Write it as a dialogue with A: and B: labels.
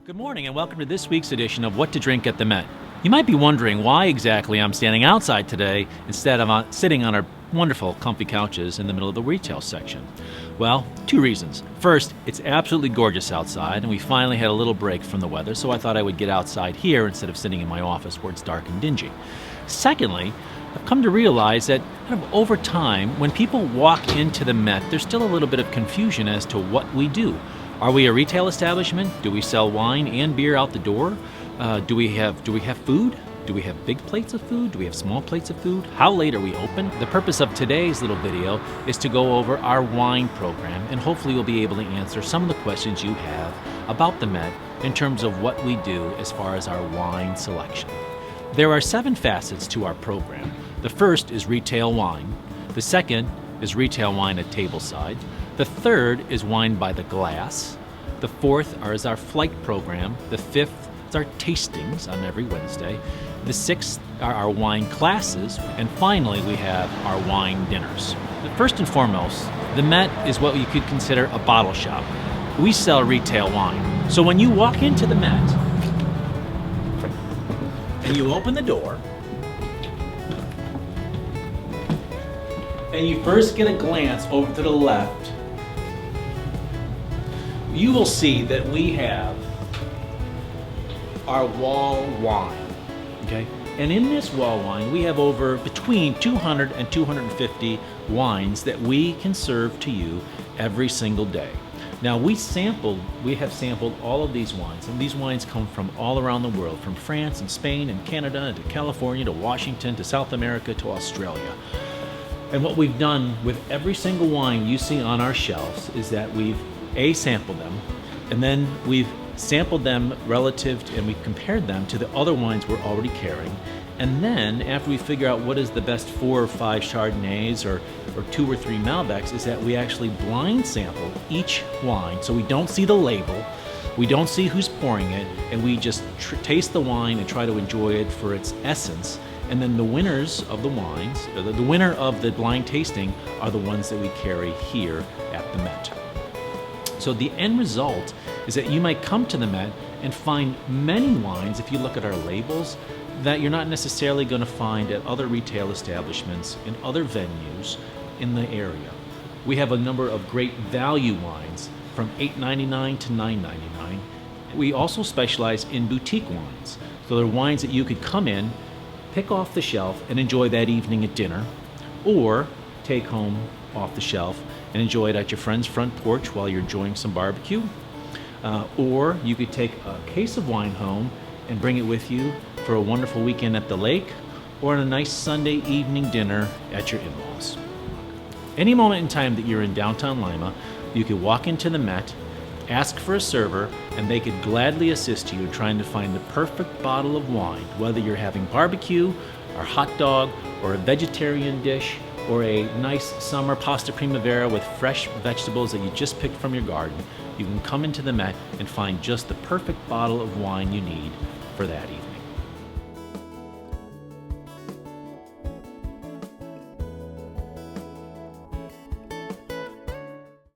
A: Good morning and welcome to this week's edition of What to Drink at the Met. You might be wondering why exactly I'm standing outside today instead of sitting on our wonderful comfy couches in the middle of the retail section. Well, two reasons. First, it's absolutely gorgeous outside and we finally had a little break from the weather, so I thought I would get outside here instead of sitting in my office where it's dark and dingy. Secondly, I've come to realize that kind of over time, when people walk into the Met, there's still a little bit of confusion as to what we do. Are we a retail establishment? Do we sell wine and beer out the door? Do we have food? Do we have big plates of food? Do we have small plates of food? How late are we open? The purpose of today's little video is to go over our wine program, and hopefully we'll be able to answer some of the questions you have about the Met in terms of what we do as far as our wine selection. There are 7 facets to our program. The first is retail wine. The second is retail wine at tableside. The third is wine by the glass. The fourth is our flight program. The fifth is our tastings on every Wednesday. The sixth are our wine classes. And finally, we have our wine dinners. First and foremost, the Met is what you could consider a bottle shop. We sell retail wine. So when you walk into the Met and you open the door, and you first get a glance over to the left, you will see that we have our wall wine, okay? And in this wall wine, we have between 200 and 250 wines that we can serve to you every single day. Now we have sampled all of these wines, and these wines come from all around the world, from France and Spain and Canada to California to Washington to South America to Australia. And what we've done with every single wine you see on our shelves is that we've sampled them, and then we've sampled them and we've compared them to the other wines we're already carrying. And then after we figure out what is the best 4 or 5 Chardonnays or 2 or 3 Malbecs, is that we actually blind sample each wine, so we don't see the label, we don't see who's pouring it, and we just taste the wine and try to enjoy it for its essence. And then the winners of the wines, the winner of the blind tasting, are the ones that we carry here at the Met. So the end result is that you might come to the Met and find many wines, if you look at our labels, that you're not necessarily going to find at other retail establishments in other venues in the area. We have a number of great value wines from $8.99 to $9.99. We also specialize in boutique wines. So they're wines that you could come in, pick off the shelf and enjoy that evening at dinner, or take home off the shelf and enjoy it at your friend's front porch while you're enjoying some barbecue. Or you could take a case of wine home and bring it with you for a wonderful weekend at the lake, or on a nice Sunday evening dinner at your in-laws. Any moment in time that you're in downtown Lima, you could walk into the Met, ask for a server, and they could gladly assist you in trying to find the perfect bottle of wine, whether you're having barbecue, or hot dog, or a vegetarian dish, or a nice summer pasta primavera with fresh vegetables that you just picked from your garden. You can come into the Met and find just the perfect bottle of wine you need for that evening.